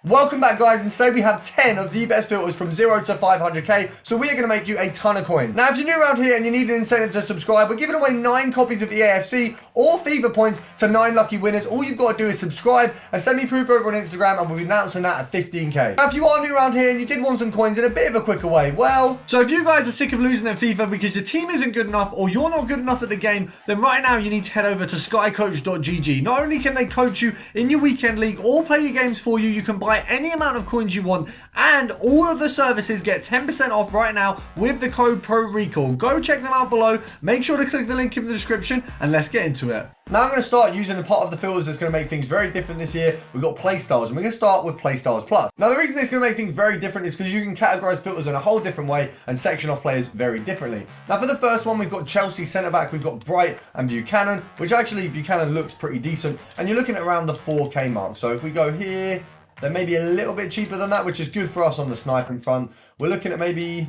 Welcome back, guys, and today we have 10 of the best filters from 0 to 500k, so we are going to make you a ton of coins. Now, if you're new around here and you need an incentive to subscribe, we're giving away 9 copies of EAFC or FIFA points to 9 lucky winners. All you've got to do is subscribe and send me proof over on Instagram, and we'll be announcing that at 15k. Now, if you are new around here and you did want some coins in a bit of a quicker way, well, so if you guys are sick of losing at FIFA because your team isn't good enough or you're not good enough at the game, then right now you need to head over to skycoach.gg. Not only can they coach you in your weekend league or play your games for you, you can buy any amount of coins you want, and all of the services get 10% off right now with the code PRORECALL. Go check them out below. Make sure to click the link in the description, and let's get into it. Now I'm going to start using the part of the filters that's going to make things very different this year. We've got Playstyles, and we're going to start with Playstyles Plus. Now the reason it's going to make things very different is because you can categorize filters in a whole different way and section off players very differently. Now for the first one, we've got Chelsea centre back, we've got Bright and Buchanan, which actually Buchanan looks pretty decent, and you're looking at around the 4k mark. So if we go here, they're maybe a little bit cheaper than that, which is good for us on the sniping front. We're looking at maybe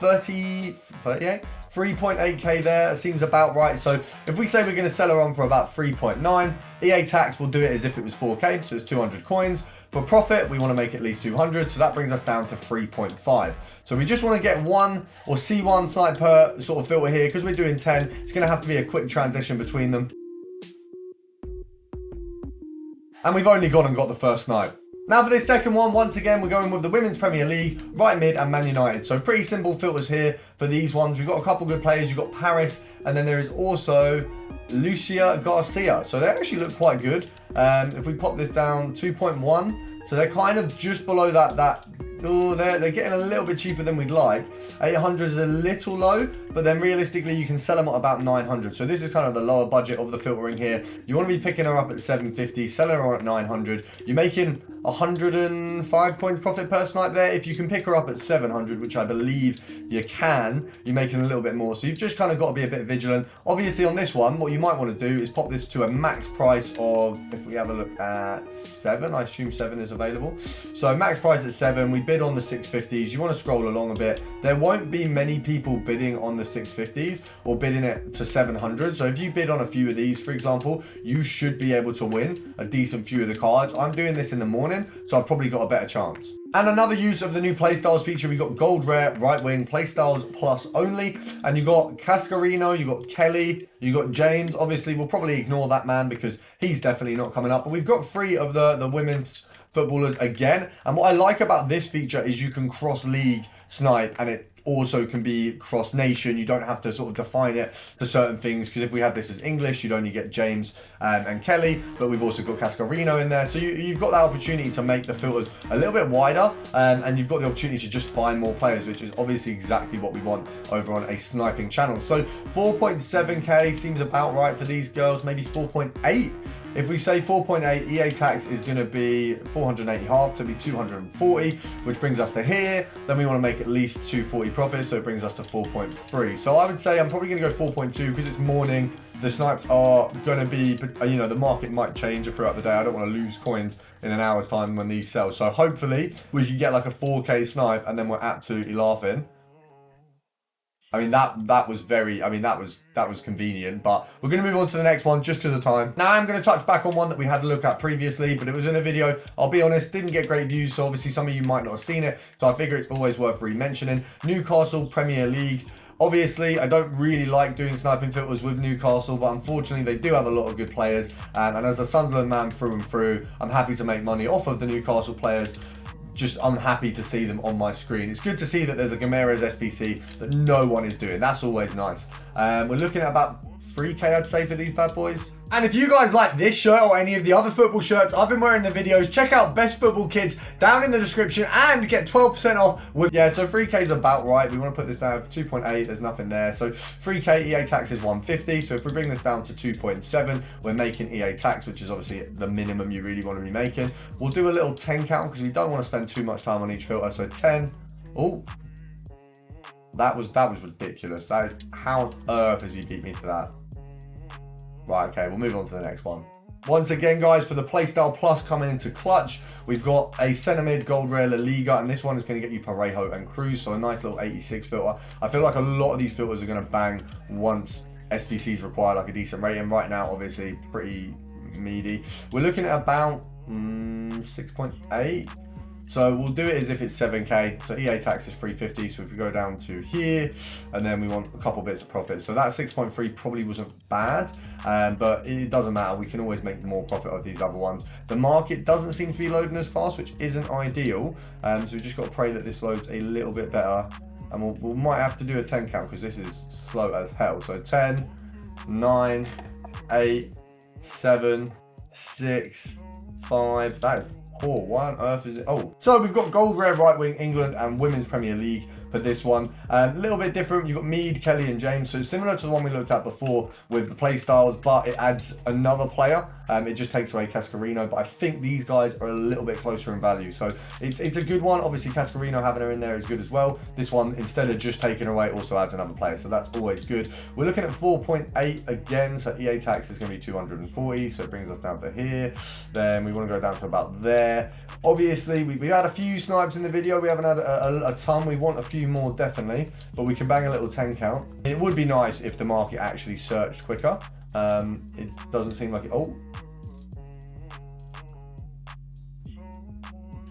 3.8k there. It seems about right. So if we say we're going to sell her on for about 3.9, EA Tax will do it as if it was 4k, so it's 200 coins. For profit, we want to make at least 200, so that brings us down to 3.5. So we just want to get one or see one snipe per sort of filter here. Because we're doing 10, it's going to have to be a quick transition between them. And we've only gone and got the first snipe. Now for this second one, once again, we're going with the Women's Premier League, right mid and Man United. So pretty simple filters here for these ones. We've got a couple good players. You've got Paris, and then there is also Lucia Garcia. So they actually look quite good. If we pop this down, 2.1. So they're kind of just below that. Oh, they're getting a little bit cheaper than we'd like. 800 is a little low, but then realistically you can sell them at about 900. So this is kind of the lower budget of the filtering here. You want to be picking her up at 750, selling her on at 900. You're making 105 coins profit per snipe there. If you can pick her up at 700, which I believe you can, you're making a little bit more. So you've just kind of got to be a bit vigilant. Obviously on this one, what you might want to do is pop this to a max price of, if we have a look at 7, I assume 7 is available. So max price at 7, we bid on the 650s. You want to scroll along a bit. There won't be many people bidding on the 650s or bidding it to 700. So if you bid on a few of these, for example, you should be able to win a decent few of the cards. I'm doing this in the morning, so I've probably got a better chance. And another use of the new Playstyles feature, we got Gold Rare, Right Wing, Playstyles Plus only. And you got Cascarino, you got Kelly, you got James. Obviously, we'll probably ignore that man because he's definitely not coming up. But we've got 3 of the women's footballers again. And what I like about this feature is you can cross-league snipe, and it also can be cross-nation. You don't have to sort of define it for certain things, because if we had this as English, you'd only get James and Kelly, but we've also got Cascarino in there. So you've got that opportunity to make the filters a little bit wider, and you've got the opportunity to just find more players, which is obviously exactly what we want over on a sniping channel. So 4.7k seems about right for these girls, maybe 4.8. If we say 4.8, EA Tax is going to be 480 half to be 240, which brings us to here. Then we want to make at least 240 profit, so it brings us to 4.3. So I would say I'm probably going to go 4.2 because it's morning. The snipes are going to be, you know, the market might change throughout the day. I don't want to lose coins in an hour's time when these sell. So hopefully we can get like a 4k snipe, and then we're absolutely laughing. I mean, that was very, I mean, that was convenient, but we're going to move on to the next one just because of time. Now I'm going to touch back on one that we had a look at previously, but it was in a video. I'll be honest, didn't get great views, so obviously some of you might not have seen it, so I figure it's always worth re-mentioning. Newcastle Premier League. Obviously, I don't really like doing sniping filters with Newcastle, but unfortunately they do have a lot of good players, and as a Sunderland man through and through, I'm happy to make money off of the Newcastle players. I'm happy to see them on my screen. It's good to see that there's a Gameras SBC that no one is doing. That's always nice. We're looking at about 3k, I'd say, for these bad boys. And if you guys like this shirt or any of the other football shirts I've been wearing in the videos, check out Best Football Kids down in the description and get 12% off with, yeah, so 3k is about right. We want to put this down for 2.8, there's nothing there. So 3k EA Tax is 150. So if we bring this down to 2.7, we're making EA Tax, which is obviously the minimum you really want to be making. We'll do a little 10 count because we don't want to spend too much time on each filter. So 10. Oh, that was ridiculous. How on earth has he beat me to that? Right, okay, we'll move on to the next one. Once again, guys, for the Playstyle Plus coming into clutch, we've got a centre mid Gold Rare La Liga, and this one is going to get you Parejo and Cruz, so a nice little 86 filter. I feel like a lot of these filters are going to bang once SBCs require like a decent rating. Right now, obviously, pretty meaty. We're looking at about 6.8. So we'll do it as if it's 7k. So EA tax is 350. So if we go down to here, and then we want a couple bits of profit. So that 6.3 probably wasn't bad, but it doesn't matter. We can always make more profit of these other ones. The market doesn't seem to be loading as fast, which isn't ideal. So we just got to pray that this loads a little bit better. And we might have to do a 10 count because this is slow as hell. So 10, 9, 8, 7, 6, 5. That is poor. Why on earth is it? Oh, so we've got gold, red, right wing, England, and Women's Premier League for this one. A little bit different. You've got Mead, Kelly, and James. So similar to the one we looked at before with the play styles, but it adds another player. It just takes away Cascarino, but I think these guys are a little bit closer in value. So it's a good one. Obviously, Cascarino having her in there is good as well. This one, instead of just taking away, also adds another player. So that's always good. We're looking at 4.8 again. So EA tax is going to be 240. So it brings us down to here. Then we want to go down to about there. Obviously, we had a few snipes in the video. We haven't had a ton. We want a few more, definitely. But we can bang a little 10 count. It would be nice if the market actually searched quicker. It doesn't seem like it. Oh.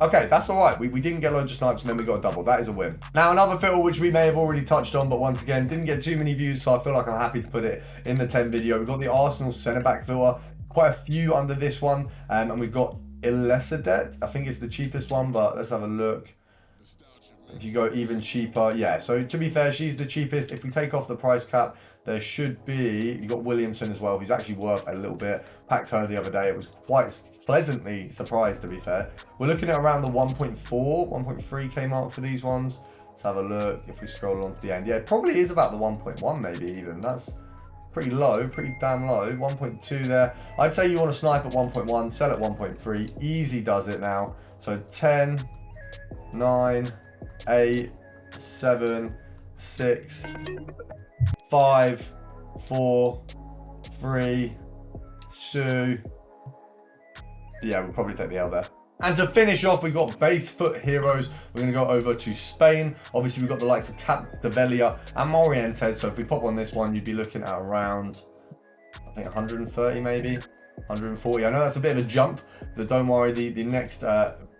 Okay, that's all right. We didn't get loads of snipes and then we got a double. That is a win. Now, another filter which we may have already touched on, but once again, didn't get too many views, so I feel like I'm happy to put it in the 10 video. We've got the Arsenal centre-back filter. Quite a few under this one. And we've got Ilesidet. I think it's the cheapest one, but let's have a look. If you go even cheaper, yeah. So to be fair, she's the cheapest. If we take off the price cap, there should be, you got Williamson as well, who's actually worth a little bit. Packed her the other day. It was quite pleasantly surprised, to be fair. We're looking at around the 1.4, 1.3k mark for these ones. Let's have a look if we scroll on to the end. Yeah, it probably is about the 1.1 maybe even. That's pretty low, pretty damn low. 1.2 there. I'd say you want to snipe at 1.1, sell at 1.3. Easy does it now. So 10, 9, 8, 7, 6, 5, 4, 3, 2. Yeah, we'll probably take the L there. And to finish off, we've got base foot heroes. We're going to go over to Spain. Obviously, we've got the likes of Capdevila and Morientes. So if we pop on this one, you'd be looking at around, I think 130 maybe, 140. I know that's a bit of a jump, but don't worry, the next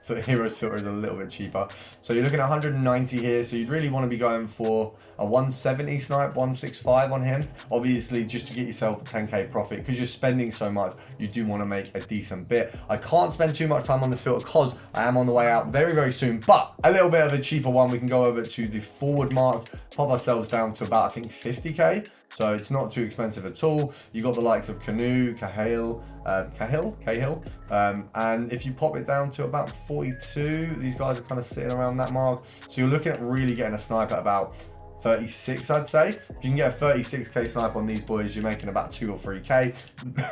foot heroes filter is a little bit cheaper. So you're looking at 190 here. So you'd really want to be going for a 170 snipe, 165 on him. Obviously, just to get yourself a 10k profit, because you're spending so much, you do want to make a decent bit. I can't spend too much time on this filter because I am on the way out very, very soon. But a little bit of a cheaper one, we can go over to the forward mark, pop ourselves down to about, I think, 50k. So it's not too expensive at all. You got the likes of Cahill, and if you pop it down to about 42, these guys are kind of sitting around that mark. So you're looking at really getting a snipe at about 36, I'd say. If you can get a 36k snipe on these boys, you're making about 2 or 3k,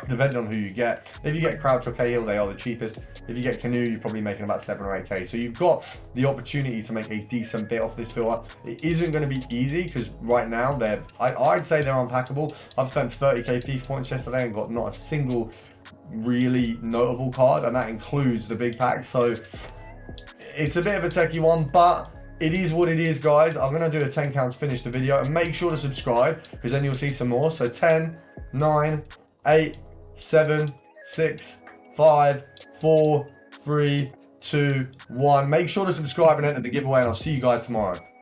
depending on who you get. If you get Crouch or Cahill, they are the cheapest. If you get Canoe, you're probably making about 7 or 8k. So you've got the opportunity to make a decent bit off this filter. It isn't going to be easy because right now I'd say they're unpackable. I've spent 30k FIFA points yesterday and got not a single really notable card, and that includes the big packs. So it's a bit of a techie one, but it is what it is, guys. I'm going to do a 10 count to finish the video, and make sure to subscribe because then you'll see some more. So 10, 9, 8, 7, 6, 5, 4, 3, 2, 1. Make sure to subscribe and enter the giveaway, and I'll see you guys tomorrow.